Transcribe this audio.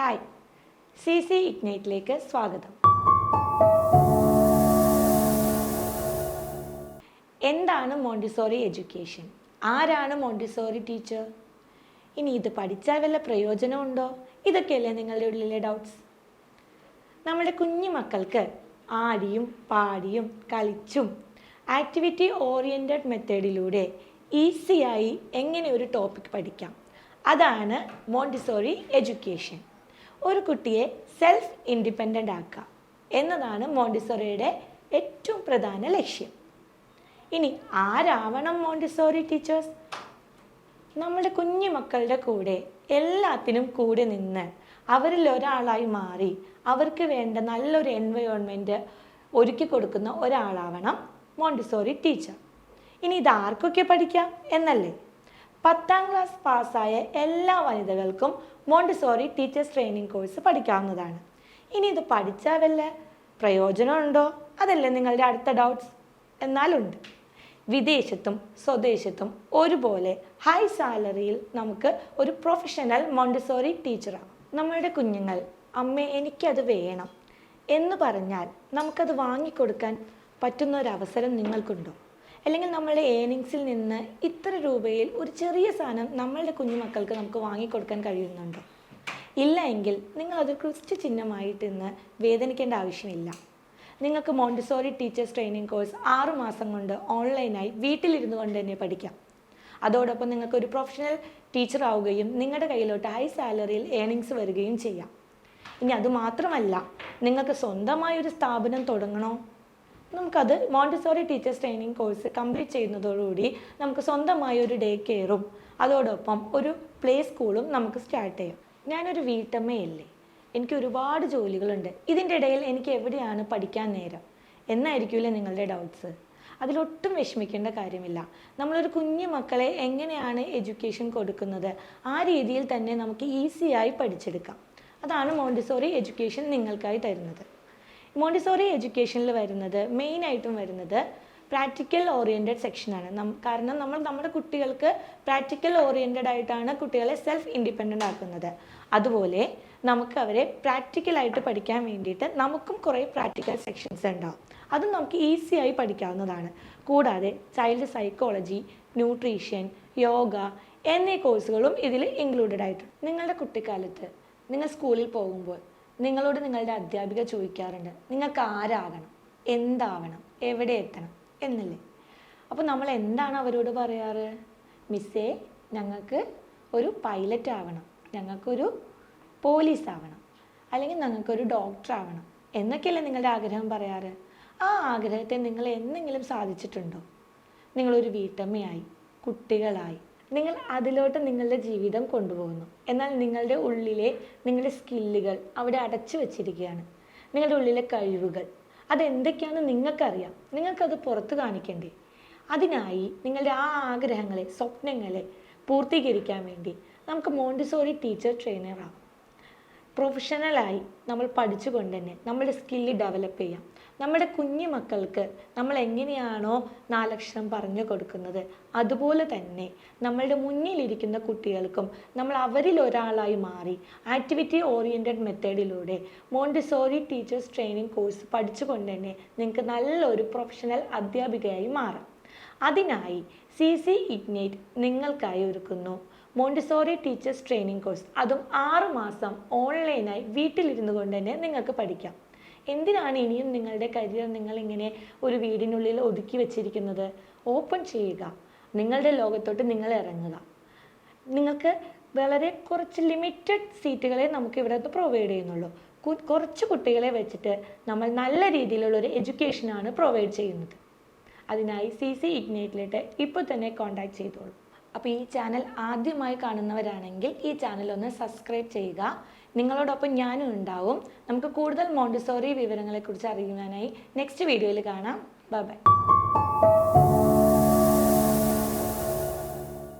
Hi, CC ഇഗ്നൈറ്റിലേക്ക് സ്വാഗതം. എന്താണ് Montessori education? ആരാണ് മോണ്ടിസോറി ടീച്ചർ? ഇനി ഇത് പഠിച്ചാൽ വല്ല പ്രയോജനമുണ്ടോ? ഇതൊക്കെയല്ലേ നിങ്ങളുടെ ഉള്ളിലെ ഡൗട്ട്സ്. നമ്മുടെ കുഞ്ഞു മക്കൾക്ക് ആടിയും പാടിയും കളിച്ചും ആക്ടിവിറ്റി ഓറിയൻറ്റഡ് മെത്തേഡിലൂടെ ഈസിയായി എങ്ങനെ ഒരു ടോപ്പിക് പഠിക്കാം, അതാണ് മോണ്ടിസോറി എഡ്യൂക്കേഷൻ. ഒരു കുട്ടിയെ സെൽഫ് ഇൻഡിപെൻഡൻ്റ് ആക്കുക എന്നതാണ് മോണ്ടിസോറിയുടെ ഏറ്റവും പ്രധാന ലക്ഷ്യം. ഇനി ആരാവണം മോണ്ടിസോറി ടീച്ചേഴ്സ്? നമ്മുടെ കുഞ്ഞു മക്കളുടെ കൂടെ എല്ലാത്തിനും കൂടെ നിന്ന് അവരിൽ ഒരാളായി മാറി അവർക്ക് വേണ്ട നല്ലൊരു എൻവയോൺമെൻറ്റ് ഒരുക്കി കൊടുക്കുന്ന ഒരാളാവണം മോണ്ടിസോറി ടീച്ചർ. ഇനി ഇത് ആർക്കൊക്കെ പഠിക്കാം എന്നല്ലേ? 10ാം ക്ലാസ് പാസ്സായ എല്ലാ വനിതകൾക്കും മോണ്ടിസോറി ടീച്ചേഴ്സ് ട്രെയിനിങ് കോഴ്സ് പഠിക്കാവുന്നതാണ്. ഇനി ഇത് പഠിച്ചാൽ വല്ല പ്രയോജനമുണ്ടോ? അതല്ലേ നിങ്ങളുടെ അടുത്ത ഡൗട്ട്സ്. എന്നാലുണ്ട്. വിദേശത്തും സ്വദേശത്തും ഒരുപോലെ ഹൈ സാലറിയിൽ നമുക്ക് ഒരു പ്രൊഫഷണൽ മോണ്ടിസോറി ടീച്ചറാണ്. നമ്മളുടെ കുഞ്ഞുങ്ങൾ അമ്മേ എനിക്കത് വേണം എന്ന് പറഞ്ഞാൽ നമുക്കത് വാങ്ങിക്കൊടുക്കാൻ പറ്റുന്ന ഒരവസരം നിങ്ങൾക്കുണ്ടോ? അല്ലെങ്കിൽ നമ്മളുടെ ഏണിങ്സിൽ നിന്ന് ഇത്ര രൂപയിൽ ഒരു ചെറിയ സാധനം നമ്മളുടെ കുഞ്ഞുമക്കൾക്ക് നമുക്ക് വാങ്ങിക്കൊടുക്കാൻ കഴിയുന്നുണ്ടോ? ഇല്ല എങ്കിൽ നിങ്ങളത് ക്രിസ്തു ചിഹ്നമായിട്ട് ഇന്ന് വേദനിക്കേണ്ട ആവശ്യമില്ല. നിങ്ങൾക്ക് മോണ്ടിസോറി ടീച്ചേഴ്സ് ട്രെയിനിങ് കോഴ്സ് 6 മാസം കൊണ്ട് ഓൺലൈനായി വീട്ടിലിരുന്നു കൊണ്ട് തന്നെ പഠിക്കാം. അതോടൊപ്പം നിങ്ങൾക്ക് ഒരു പ്രൊഫഷണൽ ടീച്ചർ ആവുകയും നിങ്ങളുടെ കയ്യിലോട്ട് ഹൈ സാലറിയിൽ ഏണിങ്സ് വരികയും ചെയ്യാം. ഇനി അതുമാത്രമല്ല, നിങ്ങൾക്ക് സ്വന്തമായൊരു സ്ഥാപനം തുടങ്ങണോ? നമുക്കത് Montessori teachers training course complete ചെയ്യുന്നതോടുകൂടി നമുക്ക് സ്വന്തമായ ഒരു ഡേ കെയറും അതോടൊപ്പം ഒരു പ്ലേ സ്കൂളും നമുക്ക് സ്റ്റാർട്ട് ചെയ്യാം. ഞാനൊരു വീട്ടമ്മയല്ലേ, എനിക്ക് ഒരുപാട് ജോലികളുണ്ട്, ഇതിൻ്റെ ഇടയിൽ എനിക്ക് എവിടെയാണ് പഠിക്കാൻ നേരം എന്നായിരിക്കില്ലേ നിങ്ങളുടെ ഡൗട്ട്സ്. അതിലൊട്ടും വിഷമിക്കേണ്ട കാര്യമില്ല. നമ്മളൊരു കുഞ്ഞു മക്കളെ എങ്ങനെയാണ് എഡ്യൂക്കേഷൻ കൊടുക്കുന്നത് ആ രീതിയിൽ തന്നെ നമുക്ക് ഈസിയായി പഠിച്ചെടുക്കാം. അതാണ് മോണ്ടിസോറി എഡ്യൂക്കേഷൻ നിങ്ങൾക്കായി തരുന്നത്. മോണ്ടിസോറി എഡ്യൂക്കേഷനിൽ മെയിനായിട്ടും വരുന്നത് പ്രാക്ടിക്കൽ ഓറിയൻറ്റഡ് സെക്ഷനാണ്. കാരണം നമ്മൾ നമ്മുടെ കുട്ടികൾക്ക് പ്രാക്ടിക്കൽ ഓറിയൻറ്റഡ് ആയിട്ടാണ് കുട്ടികളെ സെൽഫ് ഇൻഡിപെൻഡൻ്റ് ആക്കുന്നത്. അതുപോലെ നമുക്ക് അവരെ പ്രാക്ടിക്കലായിട്ട് പഠിക്കാൻ വേണ്ടിയിട്ട് നമുക്കും കുറേ പ്രാക്ടിക്കൽ സെക്ഷൻസ് ഉണ്ടാവും. അതും നമുക്ക് ഈസിയായി പഠിക്കാവുന്നതാണ്. കൂടാതെ ചൈൽഡ് സൈക്കോളജി, ന്യൂട്രീഷൻ, യോഗ എന്നീ കോഴ്സുകളും ഇതിൽ ഇൻക്ലൂഡഡ് ആയിട്ടുണ്ട്. നിങ്ങളുടെ കുട്ടിക്കാലത്ത് നിങ്ങൾ സ്കൂളിൽ പോകുമ്പോൾ നിങ്ങളോട് നിങ്ങളുടെ അധ്യാപിക ചോദിക്കാറുണ്ട്, നിങ്ങൾക്ക് ആരാകണം, എന്താവണം, എവിടെ എത്തണം എന്നല്ലേ? അപ്പോൾ നമ്മൾ എന്താണ് അവരോട് പറയാറ്? മിസ്സേ, ഞങ്ങൾക്ക് ഒരു പൈലറ്റ് ആവണം, ഞങ്ങൾക്കൊരു പോലീസ് ആവണം, അല്ലെങ്കിൽ ഞങ്ങൾക്കൊരു ഡോക്ടർ ആവണം എന്നൊക്കെയല്ലേ നിങ്ങളുടെ ആഗ്രഹം പറയാറ്. ആ ആഗ്രഹത്തെ നിങ്ങൾ എന്തെങ്കിലും സാധിച്ചിട്ടുണ്ടോ? നിങ്ങളൊരു വീട്ടമ്മയായി, കുട്ടികളായി, നിങ്ങൾ അതിലോട്ട് നിങ്ങളുടെ ജീവിതം കൊണ്ടുപോകുന്നു. എന്നാൽ നിങ്ങളുടെ ഉള്ളിലെ നിങ്ങളുടെ സ്കില്ലുകൾ അവിടെ അടച്ചു വച്ചിരിക്കുകയാണ്. നിങ്ങളുടെ ഉള്ളിലെ കഴിവുകൾ അതെന്തൊക്കെയാണെന്ന് നിങ്ങൾക്കറിയാം. നിങ്ങൾക്കത് പുറത്ത് കാണിക്കണ്ടേ? അതിനായി നിങ്ങളുടെ ആ ആഗ്രഹങ്ങളെ, സ്വപ്നങ്ങളെ പൂർത്തീകരിക്കാൻ വേണ്ടി നമുക്ക് മോണ്ടിസോറി ടീച്ചർ ട്രെയിനറാകാം. പ്രൊഫഷണലായി നമ്മൾ പഠിച്ചുകൊണ്ട് തന്നെ നമ്മുടെ സ്കില്ല് ഡെവലപ്പ് ചെയ്യാം. നമ്മുടെ കുഞ്ഞു മക്കൾക്ക് നമ്മൾ എങ്ങനെയാണോ 4 അക്ഷരം പറഞ്ഞു കൊടുക്കുന്നത് അതുപോലെ തന്നെ നമ്മളുടെ മുന്നിലിരിക്കുന്ന കുട്ടികൾക്കും നമ്മൾ അവരിൽ ഒരാളായി മാറി ആക്ടിവിറ്റി ഓറിയൻറ്റഡ് മെത്തേഡിലൂടെ മോണ്ടിസോറി ടീച്ചേഴ്സ് ട്രെയിനിങ് കോഴ്സ് പഠിച്ചുകൊണ്ട് തന്നെ നിങ്ങൾക്ക് നല്ലൊരു പ്രൊഫഷണൽ അധ്യാപികയായി മാറാം. അതിനായി CC ഇഗ്നൈറ്റ് നിങ്ങൾക്കായി ഒരുക്കുന്നു മോണ്ടിസോറി ടീച്ചേഴ്സ് ട്രെയിനിങ് കോഴ്സ്. അതും 6 മാസം ഓൺലൈനായി വീട്ടിലിരുന്നു കൊണ്ട് തന്നെ നിങ്ങൾക്ക് പഠിക്കാം. എന്തിനാണ് ഇനിയും നിങ്ങളുടെ കരിയർ നിങ്ങളിങ്ങനെ ഒരു വീടിനുള്ളിൽ ഒതുക്കി വെച്ചിരിക്കുന്നത്? ഓപ്പൺ ചെയ്യുക, നിങ്ങളുടെ ലോകത്തോട്ട് നിങ്ങൾ ഇറങ്ങുക. നിങ്ങൾക്ക് വളരെ കുറച്ച് ലിമിറ്റഡ് സീറ്റുകളെ നമുക്ക് ഇവിടെ പ്രൊവൈഡ് ചെയ്യുന്നുള്ളൂ. കുറച്ച് കുട്ടികളെ വെച്ചിട്ട് നമ്മൾ നല്ല രീതിയിലുള്ളൊരു എഡ്യൂക്കേഷനാണ് പ്രൊവൈഡ് ചെയ്യുന്നത്. അതിനായി CC ഇഗ്നൈറ്റിലേക്ക് ഇപ്പോൾ തന്നെ കോൺടാക്ട് ചെയ്തോളൂ. അപ്പോൾ ഈ ചാനൽ ആദ്യമായി കാണുന്നവരാണെങ്കിൽ ഈ ചാനൽ ഒന്ന് സബ്സ്ക്രൈബ് ചെയ്യുക. നിങ്ങളോടൊപ്പം ഞാനും ഉണ്ടാവും. നമുക്ക് കൂടുതൽ മോണ്ടിസോറി വിവരങ്ങളെക്കുറിച്ച് അറിയുവാനായി നെക്സ്റ്റ് വീഡിയോയിൽ കാണാം. Bye bye.